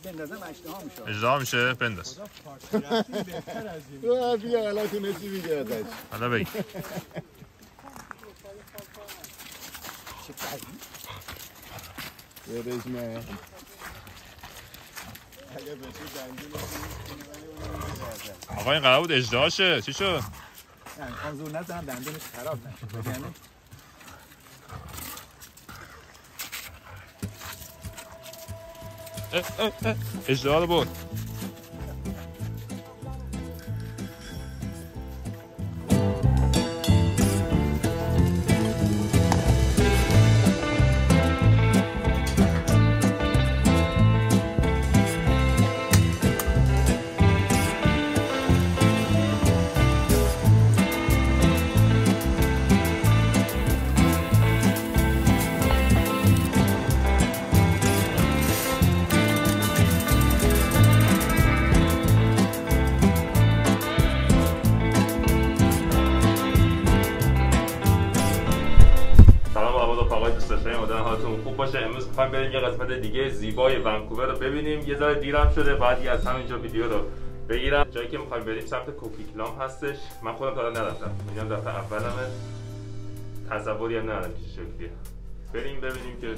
بندازم اشتها میشه. اجرا میشه بنداز. بیا حالا تونستی میگه ازش. حالا بگی. چه قضیه؟ یادش نه. اگه بشه دندون آقا این قرار بود اجرا شه. چی شد؟ نه میخوام زور نزنم دندونش خراب نشه. یعنی اجرا رو برد. امروز میخوایم بریم یه قسمت دیگه زیبای ونکوور رو ببینیم. یه ذره دیرم شده، بعد از همینجا ویدیو رو بگیرم. جایی که میخوایم بریم سمت کوکیکلام هستش. من خودم تا الان نرفتم، میگم دفعه اولمه، تصوری هم ندارم چه شکلیه. بریم ببینیم که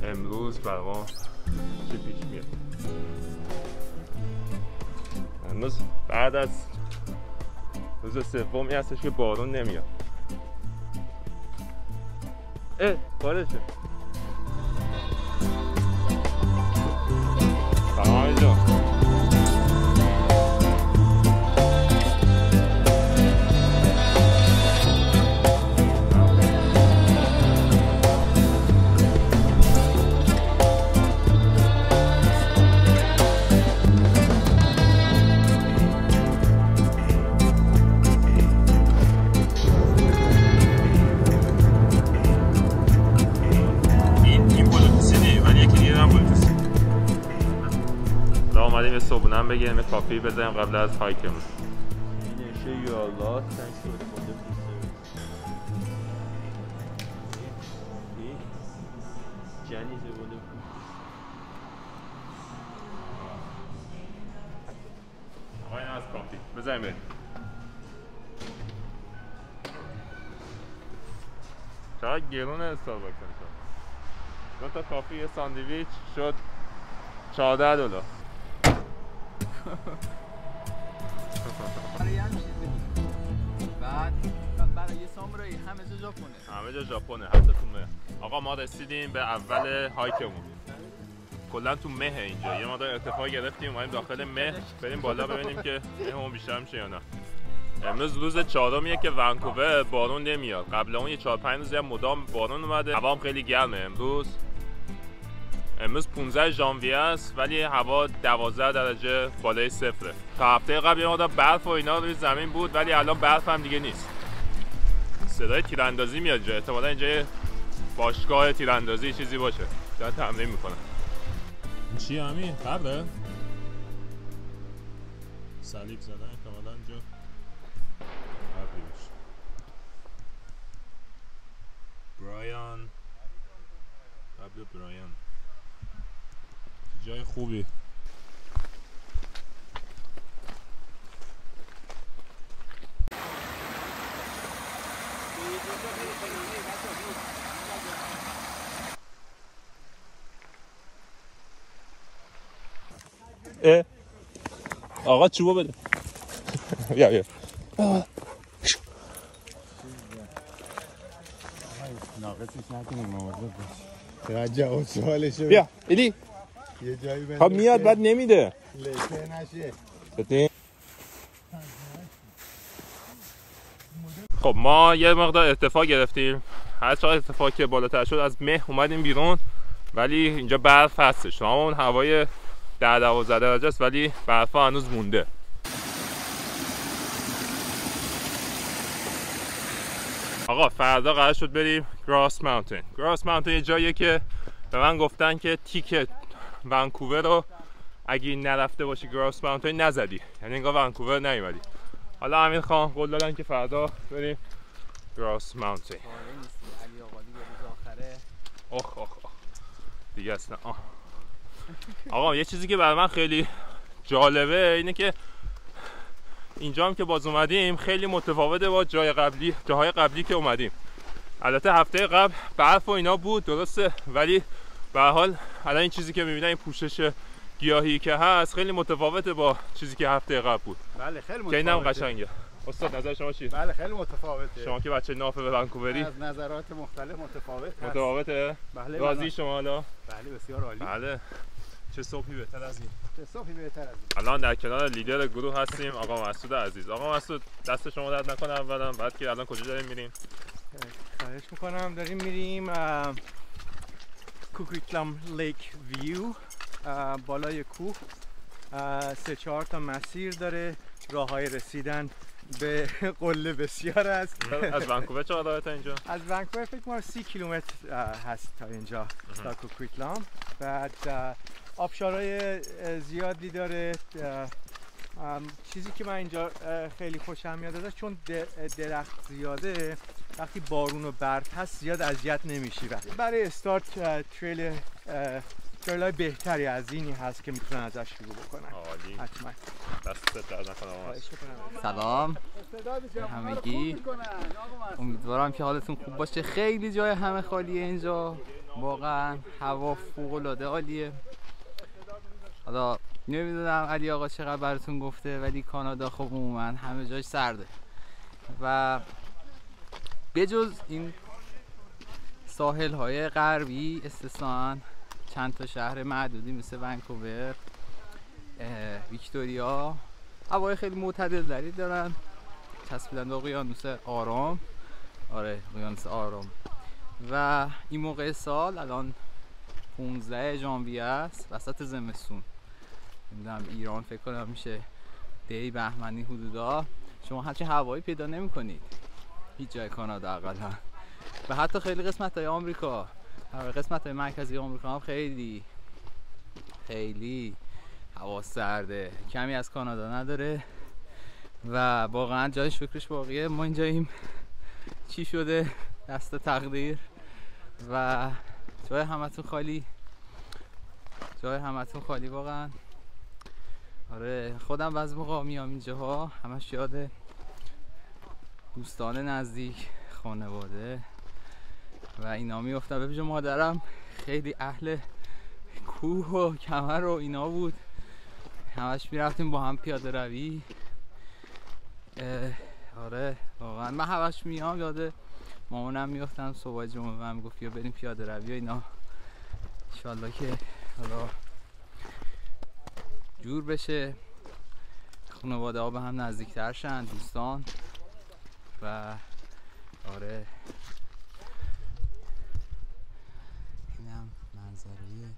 امروز برام چه پیش میاد. امروز بعد از روز سومی هستش که بارون نمیاد. بارشه. سلام اینجا. اومدیم یه صبحونه بگیریم، یه کافی بزنیم قبل از هایکمون. آقا این از کافی بزنیم بریم. چقدر گرونه استارباکس شد. 2 تا کافی یه ساندویچ شد $14. بعد برای سامورایی همه جا ژاپنه حتی تو مه. آقا ما رسیدیم به اول هایکمون. کلا تو مه اینجا یه مقدار ارتفاع گرفتیم، اومدیم داخل مه بریم بالا ببینیم که مهمون بیشتر میشه یا نه. امروز روز 4میه که ونکوور بارون نمیاد. قبل اون یه 4-5 روزی هم مدام بارون اومده. هوا هم خیلی گرمه. امروز 15 ژانویه است ولی هوا 12 درجه بالای صفره. تا هفته قبل یه مقدار برف و اینا روی زمین بود ولی الان برف هم دیگه نیست. صدای تیراندازی میاد جا. احتمالاً اینجا باشگاه تیراندازی چیزی باشه. دارن تمرین میکنن. چی همین؟ قبله؟ صلیب زدن احتمالاً اینجا قبلی باشه. برایان قبل برایان جای خوبی. آقا چوبو بده. بیا ناقصش نکنیم مواظب باش. چقدر جواب سوالشو بیا ایلی. یه جایی بنداز. خب میاد بعد نمیده. لکه نشه. ببین. خب ما یه مقدار ارتفاع گرفتیم. هر چقدر ارتفاع که بالاتر شد از مه اومدیم بیرون ولی اینجا برف هستش. اون هوای 10-12 درجه است ولی برف هنوز مونده. آقا فردا قرار شد بریم گراس ماونتین. گراس ماونتین یه جاییه که به من گفتن که تیکت ونکوور رو اگه نرفته باشی گراس ماونتین نزدی، یعنی انگار ونکوور نیومدی. حالا امین خان قول دادن که فردا بریم گراس ماونتین. علی آقا دیگه روز آخره. دیگه اصلا آقا یه چیزی که برای من خیلی جالبه اینه که اینجا هم که باز اومدیم خیلی متفاوته با جاهای قبلی که اومدیم. البته هفته قبل برف و اینا بود درسته، ولی به هر حال الان این چیزی که می‌بینن این پوشش گیاهی که هست خیلی متفاوته با چیزی که هفته قبل بود. بله خیلی که اینم متفاوته. قشنگه. استاد نظر شما چیه؟ بله خیلی متفاوته. شما که بچه ناف به ونکووری از نظرات مختلف متفاوته. متفاوته؟ بله راضی شما حالا؟ بله بسیار عالی. بله. چه صبحی بهتر از این؟ چه صبحی بهتر از این. الان در کنار لیدر گروه هستیم آقا مسعود عزیز. آقا مسعود دست شما درد نکنه اولا، بعد که الان کجا داریم میریم؟ خواهش میکنم. داریم میریم کوکیکلام لیک ویو، بالای کوه. 3-4 تا مسیر داره، راههای رسیدن به قله بسیار است. از ونکوور چه راه اینجا؟ از ونکوور فکر کنم 30 کیلومتر هست تا اینجا تا کوکیکلام. بعد آبشارهای زیادی داره. چیزی که من اینجا خیلی خوشم میاد ازش چون درخت زیاده، وقتی بارون و برف هست زیاد اذیت نمیشی. برای استارت تریلای بهتری از اینی هست که میتونن ازش شروع بکنن. عالی. حتما. دستت درد نکنه آقا. سلام همگی، امیدوارم که حالتون خوب باشه. خیلی جای همه خالیه اینجا، واقعا هوا فوق العاده عالیه. حالا نمیدونم علی آقا چقدر براتون گفته، ولی کانادا خب عموما همه جاش سرده و بجز این ساحل های غربی استثناً چند تا شهر معدودی مثل ونکوور، ویکتوریا هوای خیلی معتدل دارن، چسبیدن به اقیانوس آرام. آره اقیانوس آرام. و این موقع سال الان 15 ژانویه است، وسط زمستون. نمیدونم ایران فکر کنم میشه دی بهمنی حدودا. شما همچین هوایی پیدا نمی کنید هیچ جای کانادا اقلا، و حتی خیلی قسمت های آمریکا، قسمت های مرکزی آمریکا هم خیلی هوا سرده، کمی از کانادا نداره و واقعا جایش فکرش باقیه. ما اینجاییم چی شده دست تقدیر و جای همتون خالی واقعا. آره خودم بعضی موقع میام اینجاها همش یاد دوستان نزدیک، خانواده و اینا میافتم. ببینید مادرم خیلی اهل کوه و کمر و اینا بود، همش میرفتیم با هم پیاده روی. آره واقعا من همش میام یاد مامانم میافتم. صبح جمعه من میگفت بیا بریم پیاده روی و اینا. انشالله که حالا جور بشه، خانواده ها به هم نزدیکتر شن، دوستان. و آره اینم منظریه.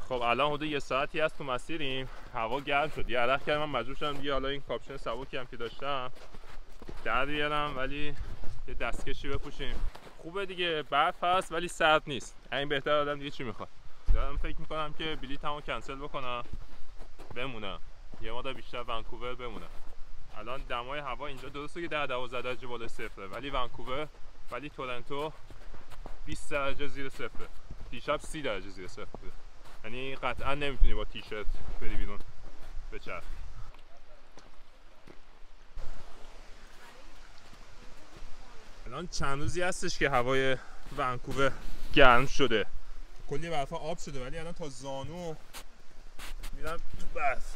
خب الان حدود یه ساعتی هست تو مسیریم، هوا گرم شد، یه عرق کردم، من مجبور شدم دیگه حالا این کاپشن سبکی هم که داشتم در بیارم، ولی یه دستکشی بپوشیم. خوبه دیگه، برف هست ولی سرد نیست، این بهتر. آدم دیگه چی میخواد؟ دارم فکر میکنم که بلیطمو کنسل بکنم بمونم یه مقدار بیشتر ونکوور بمونم. الان دمای هوا اینجا درسته که 10-12 درجه بالای صفره، ولی تورنتو 20 درجه زیر صفره، دیشب 30 درجه زیر صفر بود. یعنی قطعا نمیتونی با تیشرت بری بیرون بچرخ. الان چند روزی هستش که هوای ونکوور گرم شده، کلی برفا آب شده، ولی الان تا زانو میرم تو برف.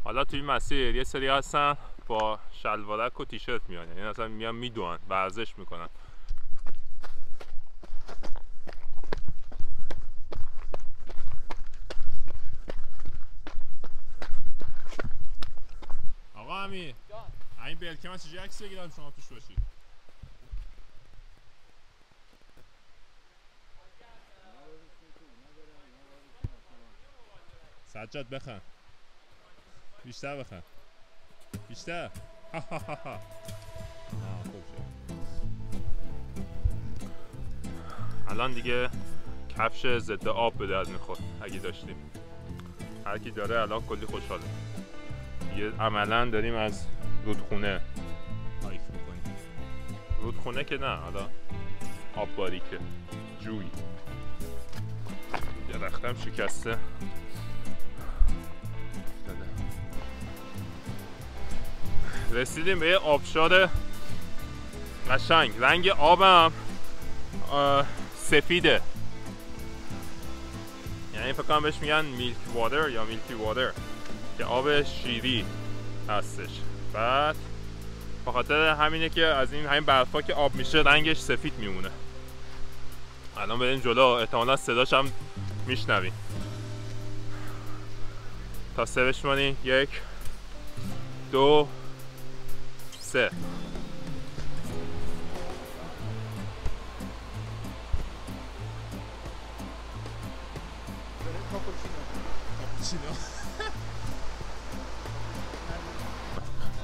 حالا توی مسیر یه سری هستن با شلوارک و تیشرت میان، یعنی اصلا میان میدوئن، ورزش میکنن. امیر این بلکه من چجوری عکس بگیرم شما توش باشید؟ سجاد بخند بیشتر بخند بیشتر خوب شد. الان دیگه کفش ضد آب به درد میخورد اگه داشتیم. هر کی داره الان کلی خوشحاله. دیگه عملا داریم از رودخونه هایک میکنیم. رودخونه که نه، حالا آب باریکه، جوی. درختم شکسته. رسیدیم به یه آبشار قشنگ. رنگ آبم سفیده، یعنی فکر کنم بهش میگن میلک واتر یا میلکی واتر که آب شیری هستش. بعد به خاطر همینه که از این همین برفا که آب میشه رنگش سفید میمونه. الان بریم جلو، احتمالا صداش هم میشنویم. تا سه بشمانی، 1 2 3.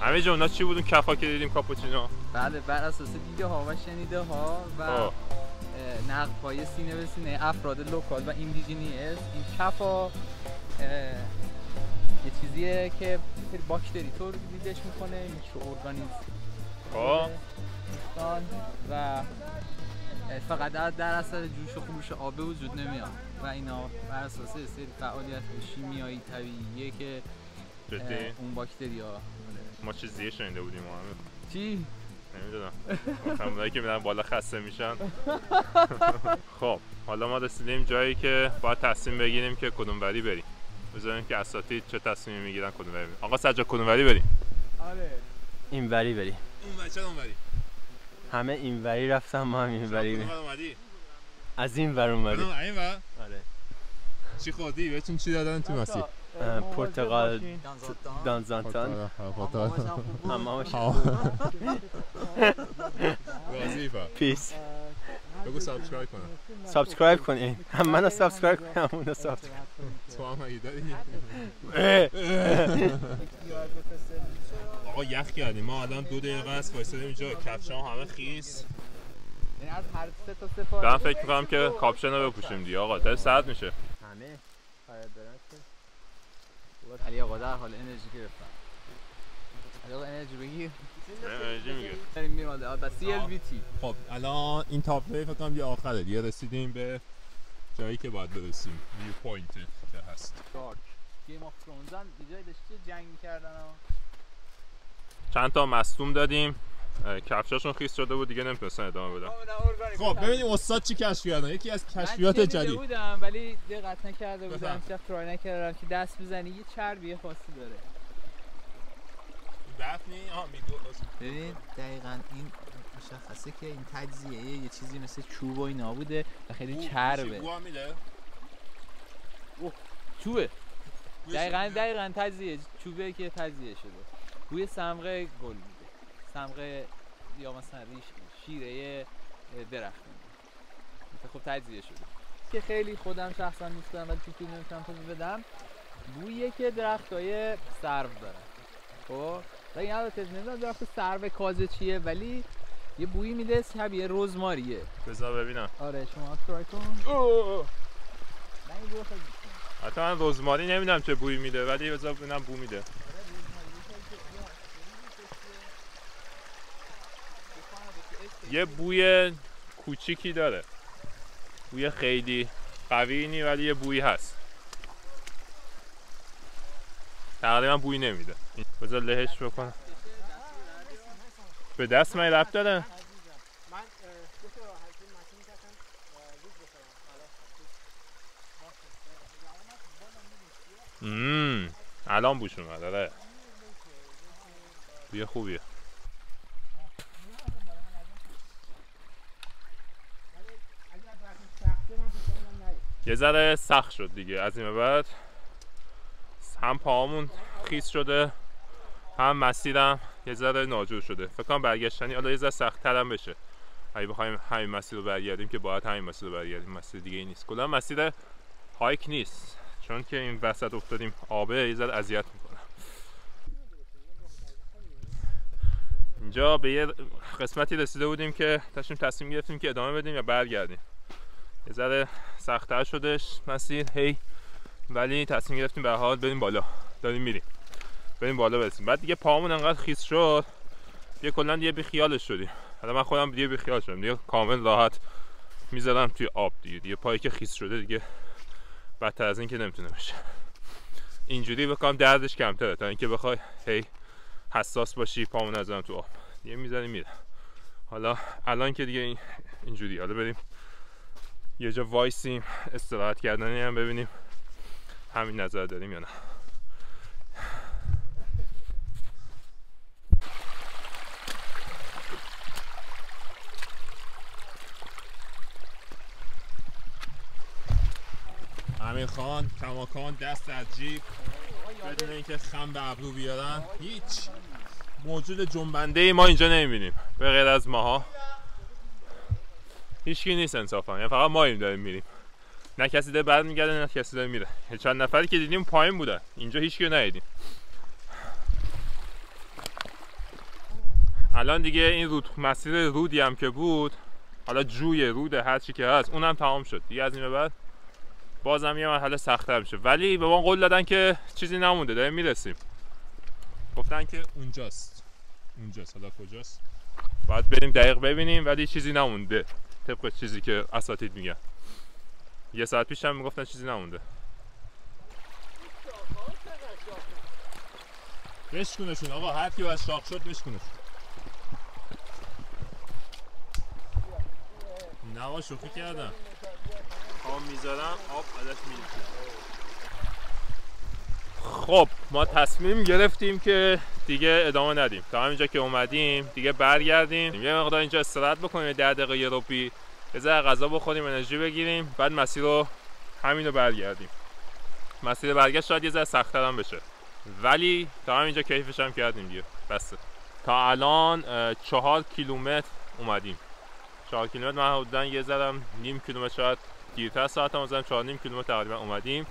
همه جا اونا چی بودون کفا که دیدیم کاپوچینو؟ بله، بر اساس دیده ها و شنیده ها و نقد های سینه به سینه افراد لوکال و ایندیژینیز، این کفا یه چیزیه که باکتری تولیدش میکنه، میکروارگانیسم و فقط در اثر جوش و خروش آب به وجود نمیاد و اینا بر اساس سری فعالیت شیمیایی طبیعیه که اون باکتریا. ما چیزیه شنیده بودیم همه. چی؟ نمیدونم. اونایی که میرن بالا خسته میشن. خب حالا ما رسیدیم جایی که باید تصمیم بگیریم که کدوم وری بریم. بذاریم که اساتید چه تصمیمی میگیرن کدوم وری بریم. آقا سجاد کدوم وری بریم؟ آره این وری بریم. اون وری چه اون وری؟ همه این وری رفتم، ما هم این وری بریم. اومدی؟ از این ور اومدی. این ور؟ آره. چی خوردی؟ بهتون چی دادن تو مسیر؟ پرتقال دانزانتان. همامش وظیفه. پیس. بگو سابسکرایب کنم. سابسکرایب کنین. هم منو سابسکرایب کنین، هم اونو سابسکرایب. تو هم اگه داری. آقا یخ کردیم. ما الان 2 دقیقه است وایسادیم اینجا. کفشام همه خیس. یعنی از هر 3 تا سفارش دارم فکر میکنم که کاپشن رو بپوشیم دیگه آقا. داره سرد میشه. همه فقط دارن که علی آقا در حال انرژی گرفتن. علی آقا انرژی بگیر. انرژی میگه. بریم میراده با CLBT. خب الان این تاپه فکر کنم یه آخره دیگه، رسیدیم به جایی که باید برسیم. ویو پوینت که هست. گیم آف ترونز هم اینجا داشته جنگ می‌کردن ها. چند تا مصدوم دادیم. کفشاشون خیس شده بود دیگه نمیتونستن ادامه بدن. خب ببینیم استاد چی کشف کردن. یکی از کشفیات جدید. من بودم ولی دقت نکرده بودم، هیچ ترای نکردم که دست بزنی یه چربی خاصی داره. دفنی میگو. ببین دقیقاً این مشخصه که این تجزیه یه چیزی مثل چوب و اینا بوده و خیلی چربه. بو میده. چوبه. دقیقاً تجزیه چوبه که تجزیه شده. بوی صمغه گل میده. صمغه یا مثلا شیره درخت میده. خب تجزیه شده. که خیلی خودم شخصا دوست دارم ولی چون نمیتونم توضیح بدم. بویی که درختای سرو داره. خب و این البته نمیدونم درخت سرو کازه چیه ولی یه بویی میده شبیه رزماریه. بذار ببینم. آره شما ترای کن. من این بو خیلی حتی من رزماری نمیدونم چه بویی میده ولی بذار ببینم بو میده. یه بوی کوچیکی داره، بوی خیلی قوی نی ولی یه بویی هست. تقریبا بویی نمیده. بذار لهش بکنم. به دست من ربط داره؟ الان بوش اومد. آره بوی خوبیه. یه ذره سخت شد دیگه از این بعد، هم پاهامون خیس شده هم مسیرم یه ذره ناجور شده. فکر کنم برگشتنی حالا یه ذره سخت‌تر هم بشه. اگه بخوایم همین مسیر رو برگردیم که باید همین مسیر رو برگردیم، مسیر دیگه ای نیست. کلا مسیر هایک نیست، چون که این وسط افتادیم آبه یه ذره اذیت میکنه. اینجا به یه قسمتی رسیده بودیم که داشتیم تصمیم گرفتیم که ادامه بدیم یا برگردیم. یه ذره سخت‌تر شدش مسیر هی، ولی تصمیم گرفتیم به هر حال بریم بالا. داریم میریم بریم بالا برسیم. بعد دیگه پاهمون انقدر خیس شد دیگه کلا دیگه بی خیالش شدیم. حالا من خودم دیگه بی خیال شدم، دیگه کامل راحت میذارم توی آب دیگه پایی که خیس شده دیگه بدتر از این که نمیتونه بشه. اینجوری بکنم دردش کمتره تا اینکه بخوای هی حساس باشی پامون نذارم تو آب. دیگه میذاریم میره. حالا الان که دیگه اینجوری، حالا بریم یه جا وایسیم استراحت کردنی هم ببینیم همین نظر داریم یا نه. امیر خان کماکان دست از جیب بدون اینکه خم به ابرو بیارن. هیچ موجود جنبنده ای ما اینجا نمیبینیم به غیر از ماها. هیچکی نیست انصافا، یعنی فقط ما داریم میریم. نه کسی داره برمیگرده نه کسی داره میره. چند نفری که دیدیم پایین بودن، اینجا هیچکی رو ندیدیم. الان دیگه این مسیر رودی هم که بود، حالا جوی رود هر چی که هست اونم تمام شد دیگه. از این به بعد بازم یه مرحله سخت‌تر میشه، ولی به ما قول دادن که چیزی نمونده، داریم میرسیم. گفتن که اونجاست. حالا کجاست باید بریم دقیق ببینیم، ولی چیزی نمونده طبق چیزی که اساتید میگن. یه ساعت پیش هم میگفتن چیزی نمونده. بشکنشون آقا، هر کی باید شاخ شد بشکنشون. نه آقا شوخی کردم. آب میذارم آب ازش میریزه. خب ما تصمیم گرفتیم که دیگه ادامه ندیم، تا همینجا که اومدیم دیگه برگردیم یه مقدار اینجا استراحت بکنیم، 10 دقیقه یه روبی یه ذره غذا بخوریم، انرژی بگیریم، بعد مسیر رو همینو برگردیم. مسیر برگشت شاید یه ذره سخت‌تر هم بشه، ولی تا همینجا کیفش هم کردیم دیگه. بس تا الان 4 کیلومتر اومدیم. 4 کیلومتر من حدوداً یه ذره نیم کیلومتر شاید دیرتر ساعتم زدم، 4.5 کیلومتر تقریبا اومدیم.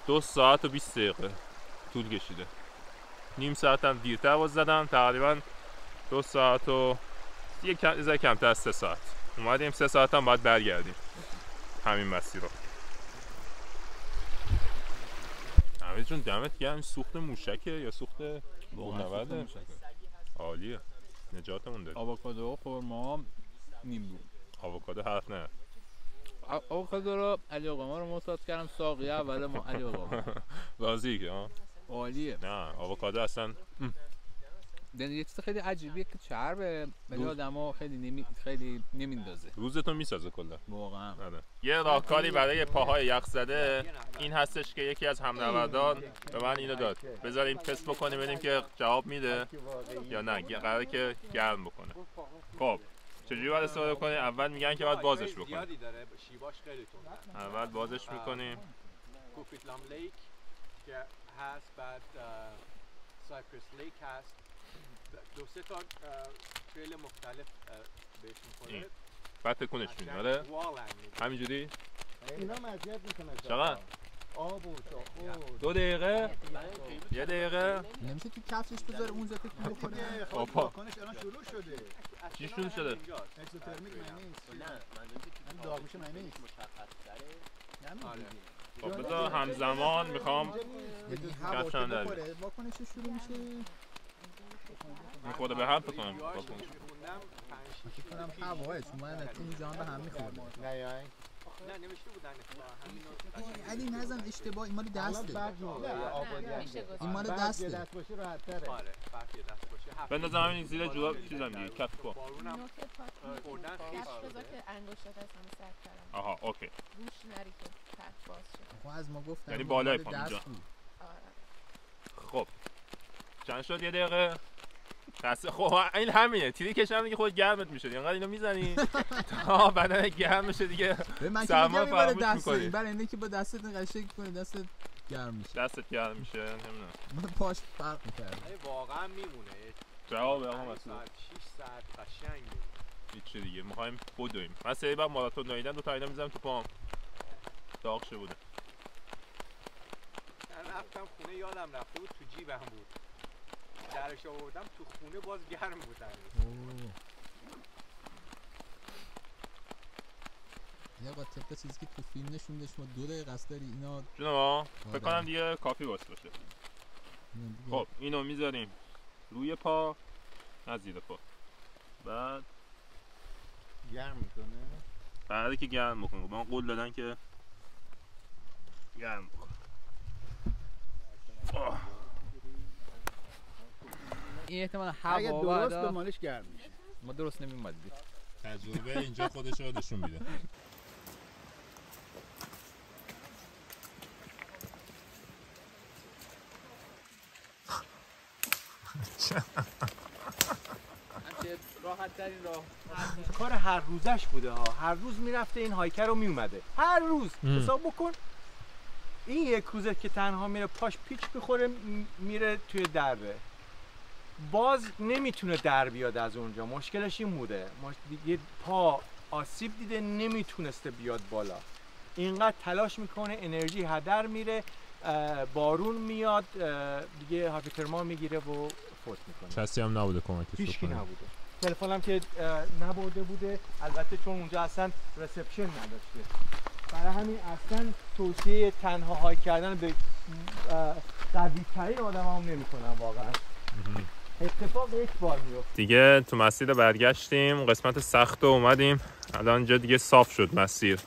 2 ساعت و 20 دقیقه طول کشیده. نیم ساعت هم دیرتر باز زدم، تقریبا 2 ساعت و یه ذره کمتر از 3 ساعت اومدیم. 3 ساعت هم باید برگردیم همین مسیر رو. حمید جون دمت گرم. سوخت موشکه یا سوخت بونورده؟ عالیه، نجاتمون داد. آووکادو خرما نیمرو. آووکادو حرف نه. آووکادو رو علی آقا ما رو مساعد کردم، ساقیه اول ما علی آقا راضی که ها؟ عالیه. نه آووکادو اصلا یه چیز خیلی عجیبیه که چربه ولی آدم‌ها خیلی نمیندازه، روزتون میسازه کلا واقعا. یه راهکاری برای پاهای یخ زده این هستش که یکی از همنوردان به من اینو داد، بذاریم تست بکنیم ببینیم که جواب میده یا نه. قراره که گرم بکنه. خب چجوری باید استفاده کنیم؟ اول میگن که باید بازش بکنیم. اول بازش میکنیم. کوکیتلام لیک که هست، بعد سایپرس لیک هست، 2-3 تا تریل مختلف بهش میکنه. بعد تکونش میدیم. آره همینجوری. اینا مزیت میکنه. چقدر؟ آب و چاقو. 2 دقیقه؟ 1 دقیقه؟ نمیشه تو کفشش بذاره اونجا تکون بخوره. واکنش الان شروع شده. چی شروع شده؟ اکسوترمیک معنی نیست. نه داغ میشه معنی نیست. خب بذار همزمان میخوام کفشم در بیارم. واکنش شروع میشه. میخوره به هم بکنم. فکر کنم هواه چون من اینجا به هم میخورده. نه نوشته بودن همینو. علی نزن اشتباه، این مال دسته. این مال دسته. دست باشه راحت تره. آره فرقی دست باشه. بندازم همین زیر جوراب چیزم دیگه، کف پا. بارونم خوردن خیس بذار که انگشتات از همه سر کردم. آها اوکی. گوش نری که کف باز شد. خب از ما گفتن یعنی بالای پا اینجا. آره. خب چند شد؟ 1 دقیقه؟ خب این همینه، تریکش همینه که خود گرمت میشه، اینقدر اینو میزنی تا بدن گرم میشه دیگه. من که سرما میگم این فراموش میکنی. برای اینه که با دستت قشنگ کنی، دستت گرم میشه. دستت گرم میشه نمیدونم. من پاش فرق می‌کرد. واقعا میمونه. جواب آقا مسعود 6 ساعت قشنگ میمونه. هیچ دیگه میخوایم بدویم. من سه بار ماراتون دویدم، دو تا اینا میزنم تو پام. داغ شده بوده. من رفتم خونه یادم رفته بود تو جیبم بود. درش آوردم تو خونه باز گرم بود. یا با طبق چیزی که تو فیلم نشون داشت ما 2 دقیقه است داری اینا جونم فکر کنم دیگه کافی واسه باشه. خب اینو میذاریم روی پا نه زیر پا. بعد گرم میکنه. بعد که گرم بکنه من قول دادن که گرم بکنه. این احتمالا اگه هوا درست بعدا به مالش گرم میشه. ما درست نمی‌اومدیم. تجربه اینجا خودش رو نشون میده. راحت ترین راه کار هر روزش بوده ها. هر روز میرفته این هایکر رو میومده. هر روز حساب بکن. این یک روزه که تنها میره پاش پیچ بخوره میره توی دره. باز نمیتونه در بیاد از اونجا. مشکلش این بوده. دیگه پا آسیب دیده نمیتونسته بیاد بالا. اینقدر تلاش میکنه انرژی هدر میره. بارون میاد دیگه هاپیترما میگیره و فوت میکنه. کسی هم نبوده کمکش هیچکی نبوده. تلفنم که نبرده بوده البته چون اونجا اصلا رسپشن نداشته. برای همین اصلا توصیه تنها های کردن به قوی ترین آدم هم نمی کنم واقعا. اتفاق یک بار میفته. دیگه تو مسیر برگشتیم قسمت سخت رو اومدیم. الان اینجا دیگه صاف شد مسیر.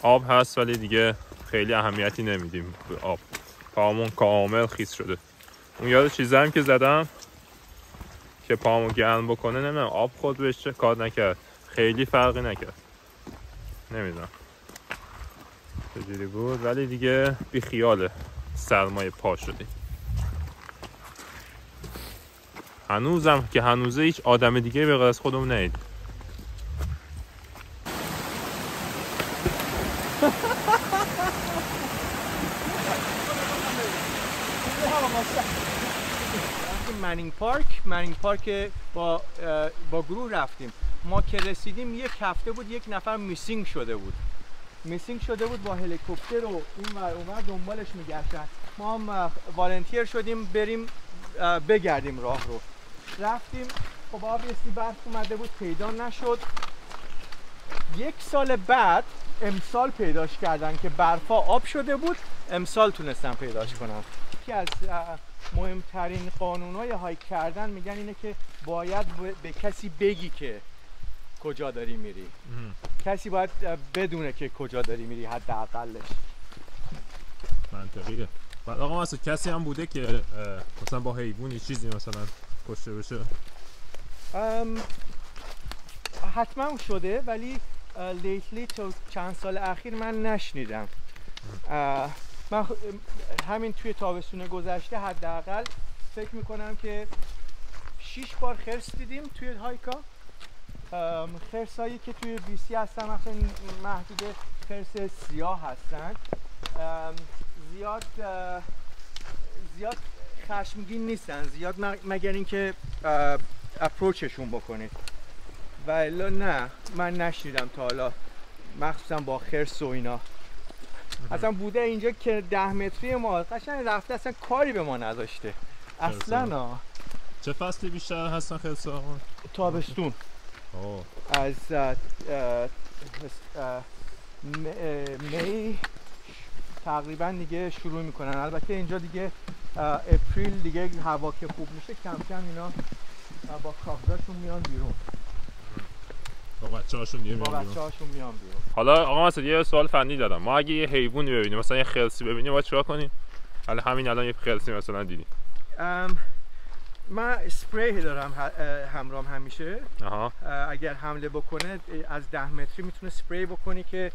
آب هست ولی دیگه خیلی اهمیتی نمیدیم به آب. پامون کامل خیس شده. اون یاد چیزایی که زدم که پامو گرم بکنه نمیدونم آب خود بهش کار نکرد. خیلی فرقی نکرد. نمیدونم چجوری بود ولی دیگه بی خیال سرمای پا شدیم. هنوزم که هنوزه هیچ آدم دیگه به غیر از خودمون ندید. منینگ پارک با گروه رفتیم. ما که رسیدیم یک هفته بود یک نفر میسینگ شده بود با هلیکوپتر و این ور اون ور دنبالش میگشتن. ما هم والنتیر شدیم بریم بگردیم راه رو. رفتیم خب آبیستی برف اومده بود پیدا نشد. یک سال بعد امسال پیداش کردن که برفا آب شده بود. امسال تونستن پیداش کنن. یکی از مهمترین قانونهای هایک کردن میگن اینه که باید به کسی بگی که کجا داری میری. کسی باید بدونه که کجا داری میری حداقلش. منطقیه. بعد آقا مثلا کسی هم بوده که مثلا با حیوانی چیزی مثلا کشته بشه؟ حتما شده ولی لیتلی تو چند سال اخیر من نشنیدم. من همین توی تابستون گذشته حداقل فکر میکنم که 6 بار خرس دیدیم توی هایکا. خرسایی که توی بیسی هستن مثلا محدود خرس سیاه هستن. زیاد خشمگین نیستن زیاد مگر اینکه اپروچشون بکنید و الا نه من نشنیدم تا حالا مخصوصا با خرس و اینا. اصلا بوده اینجا که 10 متری ما قشنگ رفته اصلا کاری به ما نداشته اصلا. چه فصلی بیشتر هستن خرسا؟ تابستون. از می تقریبا دیگه شروع میکنن. البته اینجا دیگه اپریل دیگه هوا که خوب میشه کم کم اینا با کاغذاشون میان بیرون. با بچه‌هاشون میان بیرون. حالا آقا مثلا یه سوال فنی دارم. ما اگه یه حیوانی ببینیم مثلا یه خرسی ببینیم باید چیکار کنیم؟ حالا همین الان یه خرسی مثلا دیدیم. من اسپری دارم همراهم همیشه. اگر حمله بکنه از 10 متری میتونه اسپری بکنی که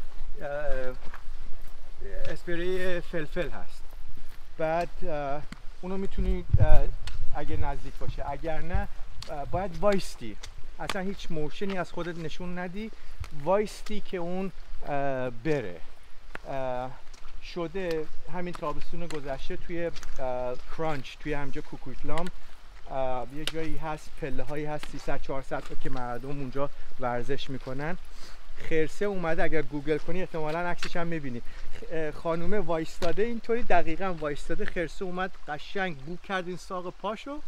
اسپری فلفل هست. بعد اونو میتونی اگر نزدیک باشه اگر نه باید وایستی. اصلا هیچ موشنی از خودت نشون ندی. وایستی که اون بره. شده همین تابستون گذشته توی کرانچ توی همجا کوکویکلام یه جایی هست، پله هایی هست 300 400 تا که مردم اونجا ورزش میکنن. خرسه اومده، اگر گوگل کنی احتمالاً عکسش هم میبینی. خانومه وایستاده اینطوری دقیقاً وایستاده، خرسه اومد قشنگ بو کرد این ساق پاشو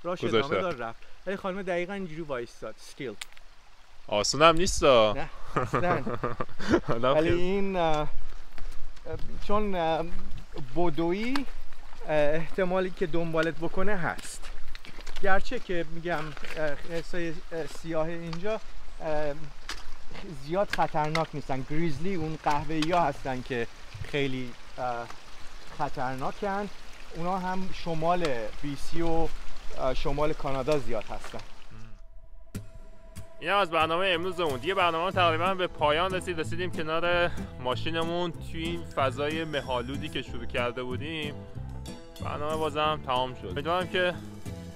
راش ادامه دار رفت. ولی خانومه دقیقاً اینجوری وایستاد استیل. آسون هم نیستا. نه اصلاً. ولی این چون بدویی احتمالی که دنبالت بکنه هست، گرچه که میگم خرسای سیاه اینجا زیاد خطرناک نیستن. گریزلی اون قهوه‌ای ها هستن که خیلی خطرناکن، اونا هم شمال بیسی و شمال کانادا زیاد هستن. این هم از برنامه امروزمون. دیگه برنامه تقریبا به پایان رسیدیم کنار ماشینمون توی این فضای مه‌آلودی که شروع کرده بودیم. برنامه بازم تمام شد. امیدوارم که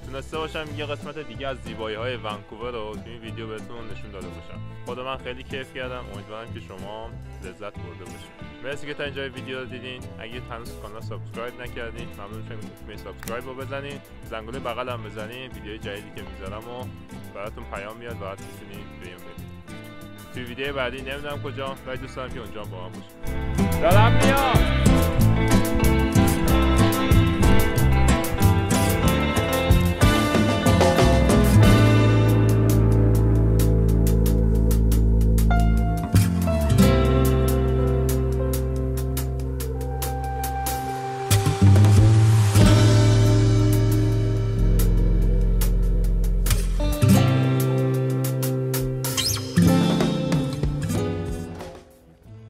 تونسته باشم یه قسمت دیگه از زیبایی‌های ونکوور رو توی این ویدیو بهتون نشون داده باشم. خود من خیلی کیف کردم، امیدوارم که شما لذت برده باشید. مرسی که تا اینجا ویدیو رو دیدین. اگه هنوز کانال سابسکرایب نکردین ممنون میشم که سابسکرایب رو بزنین، زنگوله بغل هم بزنین، ویدیوهای جدیدی که میذارم و براتون پیام میاد، راحت میتونین ببینید. توی ویدیو بعدی نمیدونم کجا، ولی دوست دارم که اونجا با من باشید. دارم میام.